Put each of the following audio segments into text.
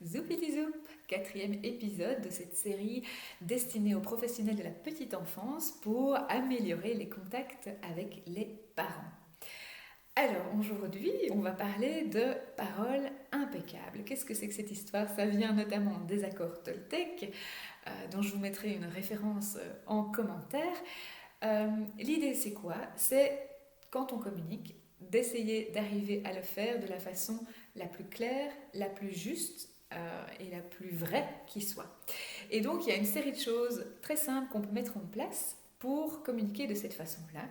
Zoupidizoup, quatrième épisode de cette série destinée aux professionnels de la petite enfance pour améliorer les contacts avec les parents. Alors aujourd'hui, on va parler de paroles impeccables. Qu'est-ce que c'est que cette histoire? Ça vient notamment des accords Toltec, dont je vous mettrai une référence en commentaire. L'idée c'est quoi? C'est quand on communique, d'essayer d'arriver à le faire de la façon la plus claire, la plus juste et la plus vraie qui soit. Et donc il y a une série de choses très simples qu'on peut mettre en place pour communiquer de cette façon-là,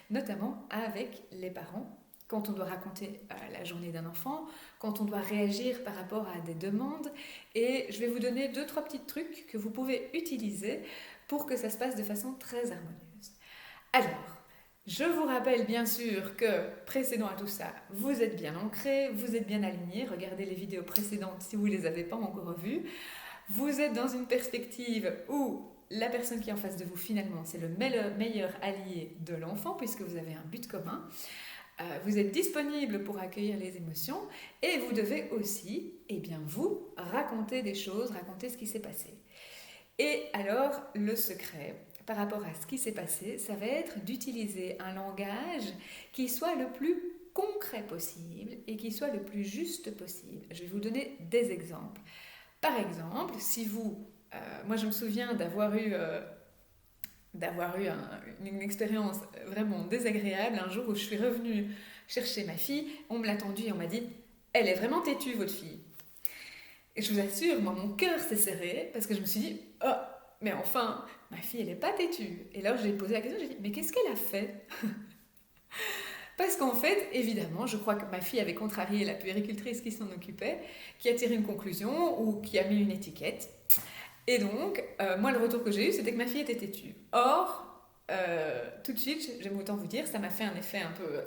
notamment avec les parents, quand on doit raconter la journée d'un enfant, quand on doit réagir par rapport à des demandes. Et je vais vous donner 2-3 petits trucs que vous pouvez utiliser pour que ça se passe de façon très harmonieuse. Alors, je vous rappelle bien sûr que, précédent à tout ça, vous êtes bien ancré, vous êtes bien aligné. Regardez les vidéos précédentes si vous ne les avez pas encore vues. Vous êtes dans une perspective où la personne qui est en face de vous, finalement, c'est le meilleur allié de l'enfant, puisque vous avez un but commun. Vous êtes disponible pour accueillir les émotions et vous devez aussi, vous, raconter des choses, raconter ce qui s'est passé. Et alors, le secret par rapport à ce qui s'est passé, ça va être d'utiliser un langage qui soit le plus concret possible et qui soit le plus juste possible. Je vais vous donner des exemples. Par exemple, si vous... moi, je me souviens d'avoir eu une expérience vraiment désagréable un jour où je suis revenue chercher ma fille, on me l'a tendue et on m'a dit « Elle est vraiment têtue, votre fille ». Et je vous assure, moi, mon cœur s'est serré parce que je me suis dit « Oh, mais enfin, ma fille, elle n'est pas têtue ». Et là, j'ai posé la question, j'ai dit « Mais qu'est-ce qu'elle a fait ?» Parce qu'en fait, évidemment, je crois que ma fille avait contrarié la puéricultrice qui s'en occupait, qui a tiré une conclusion ou qui a mis une étiquette. Et donc, moi, le retour que j'ai eu, c'était que ma fille était têtue. Or, tout de suite, j'aime autant vous dire, ça m'a fait un effet un peu...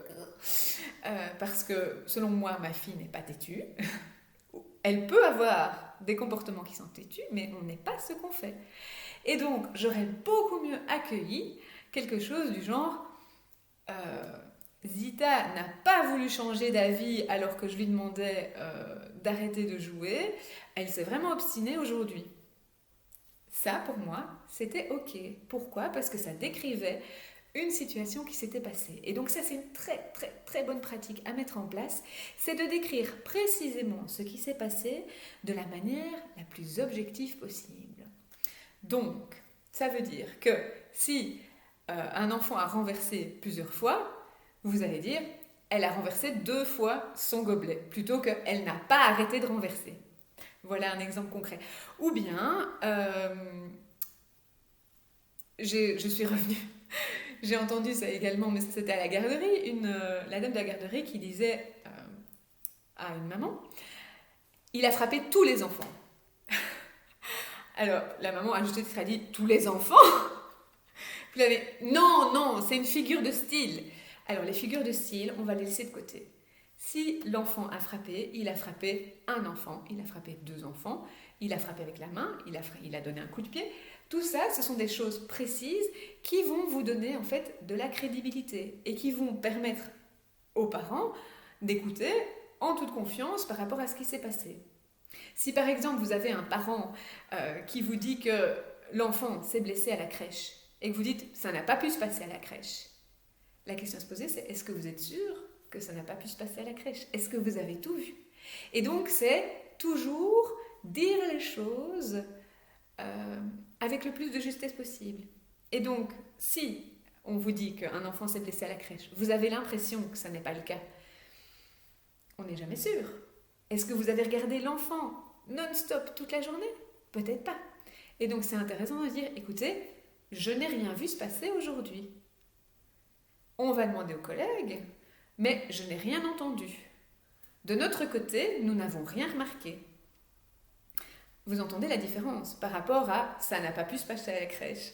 parce que, selon moi, ma fille n'est pas têtue. Elle peut avoir des comportements qui sont têtus, mais on n'est pas ce qu'on fait. Et donc, j'aurais beaucoup mieux accueilli quelque chose du genre... Zita n'a pas voulu changer d'avis alors que je lui demandais d'arrêter de jouer. Elle s'est vraiment obstinée aujourd'hui. Ça, pour moi, c'était OK. Pourquoi? Parce que ça décrivait une situation qui s'était passée. Et donc ça, c'est une très, très, très bonne pratique à mettre en place. C'est de décrire précisément ce qui s'est passé de la manière la plus objective possible. Donc, ça veut dire que si un enfant a renversé plusieurs fois, vous allez dire, elle a renversé 2 fois son gobelet, plutôt qu'elle n'a pas arrêté de renverser. Voilà un exemple concret. Ou bien, je suis revenue, j'ai entendu ça également, mais c'était à la garderie, la dame de la garderie qui disait à une maman, il a frappé tous les enfants. Alors, la maman a ajouté ce dit, tous les enfants? Puis elle avait, non, c'est une figure de style. Alors, les figures de style, on va les laisser de côté. Si l'enfant a frappé, il a frappé un enfant, il a frappé 2 enfants, il a frappé avec la main, il a donné un coup de pied. Tout ça, ce sont des choses précises qui vont vous donner en fait de la crédibilité et qui vont permettre aux parents d'écouter en toute confiance par rapport à ce qui s'est passé. Si par exemple vous avez un parent qui vous dit que l'enfant s'est blessé à la crèche et que vous dites ça n'a pas pu se passer à la crèche, la question à se poser c'est est-ce que vous êtes sûr que ça n'a pas pu se passer à la crèche? Est-ce que vous avez tout vu? Et donc c'est toujours dire les choses avec le plus de justesse possible. Et donc si on vous dit qu'un enfant s'est blessé à la crèche, vous avez l'impression que ça n'est pas le cas, on n'est jamais sûr. Est-ce que vous avez regardé l'enfant non-stop toute la journée? Peut-être pas. Et donc c'est intéressant de dire, écoutez, je n'ai rien vu se passer aujourd'hui. On va demander aux collègues, mais je n'ai rien entendu. De notre côté, nous n'avons rien remarqué. Vous entendez la différence par rapport à ça n'a pas pu se passer à la crèche.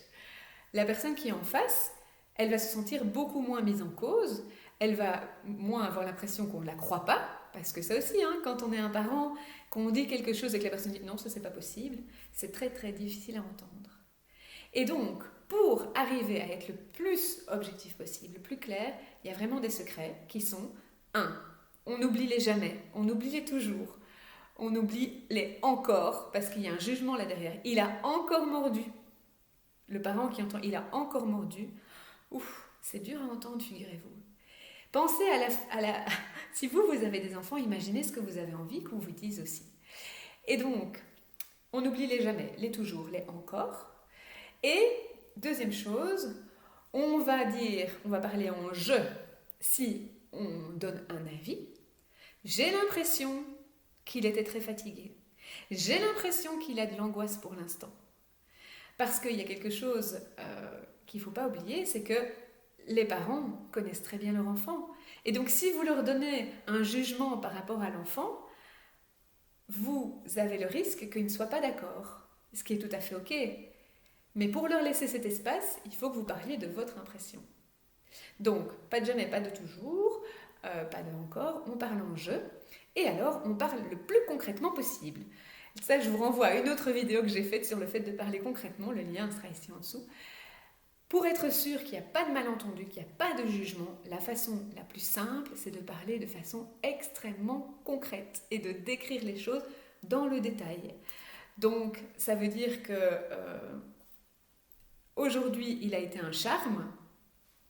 La personne qui est en face, elle va se sentir beaucoup moins mise en cause, elle va moins avoir l'impression qu'on ne la croit pas, parce que ça aussi, quand on est un parent, qu'on dit quelque chose et que la personne dit non, ça c'est pas possible, c'est très très difficile à entendre. Et donc, pour arriver à être le plus objectif possible, le plus clair, il y a vraiment des secrets qui sont 1. On n'oublie les jamais, on oublie les toujours. on oublie les encore, parce qu'il y a un jugement là derrière. Il a encore mordu. Le parent qui entend, il a encore mordu. Ouf, c'est dur à entendre, figurez-vous. Pensez si vous avez des enfants, imaginez ce que vous avez envie qu'on vous dise aussi. Et donc, on n'oublie les jamais, les toujours, les encore. Et deuxième chose, on va parler en je si on donne un avis. J'ai l'impression qu'il était très fatigué. J'ai l'impression qu'il a de l'angoisse pour l'instant. Parce qu'il y a quelque chose qu'il ne faut pas oublier, c'est que les parents connaissent très bien leur enfant. Et donc si vous leur donnez un jugement par rapport à l'enfant, vous avez le risque qu'ils ne soient pas d'accord. Ce qui est tout à fait OK. Mais pour leur laisser cet espace, il faut que vous parliez de votre impression. Donc, pas de jamais, pas de toujours, pas de encore, on parle en je. Et alors, on parle le plus concrètement possible. Ça, je vous renvoie à une autre vidéo que j'ai faite sur le fait de parler concrètement. Le lien sera ici en dessous. Pour être sûr qu'il n'y a pas de malentendu, qu'il n'y a pas de jugement, la façon la plus simple, c'est de parler de façon extrêmement concrète et de décrire les choses dans le détail. Donc, ça veut dire que aujourd'hui, il a été un charme.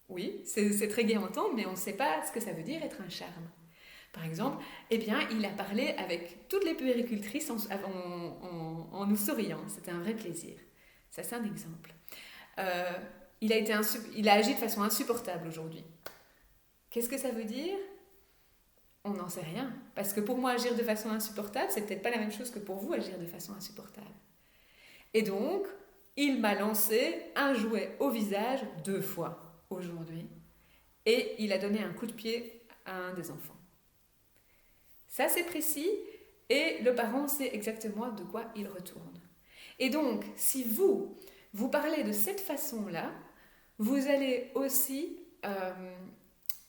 Oui, c'est très gai à entendre, mais on ne sait pas ce que ça veut dire être un charme. Par exemple, eh bien, il a parlé avec toutes les puéricultrices en nous souriant. C'était un vrai plaisir. Ça, c'est un exemple. Il a agi de façon insupportable aujourd'hui. Qu'est-ce que ça veut dire ? On n'en sait rien. Parce que pour moi, agir de façon insupportable, c'est peut-être pas la même chose que pour vous, agir de façon insupportable. Et donc, il m'a lancé un jouet au visage 2 fois aujourd'hui. Et il a donné un coup de pied à un des enfants. Ça, c'est précis. Et le parent sait exactement de quoi il retourne. Et donc, si vous parlez de cette façon-là, vous allez aussi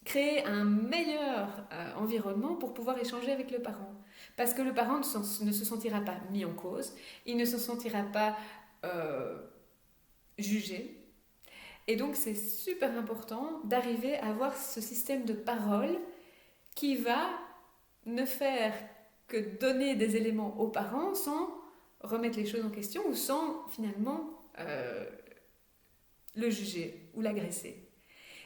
créer un meilleur environnement pour pouvoir échanger avec le parent. Parce que le parent ne se sentira pas mis en cause, il ne se sentira pas jugé. Et donc, c'est super important d'arriver à avoir ce système de parole qui va ne faire que donner des éléments aux parents sans remettre les choses en question ou sans finalement le juger ou l'agresser.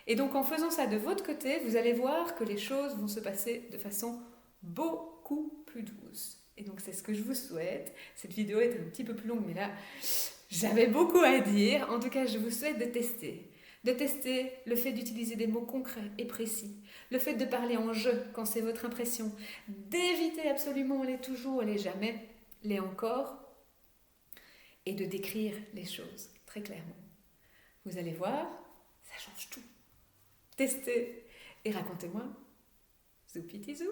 Et donc en faisant ça de votre côté, vous allez voir que les choses vont se passer de façon beaucoup plus douce. Et donc c'est ce que je vous souhaite. Cette vidéo est un petit peu plus longue, mais là, j'avais beaucoup à dire. En tout cas, je vous souhaite de tester. De tester le fait d'utiliser des mots concrets et précis. Le fait de parler en je quand c'est votre impression. D'éviter absolument les toujours, les jamais, les encore. Et de décrire les choses très clairement. Vous allez voir, ça change tout. Testez et racontez-moi. Zoupiti zou.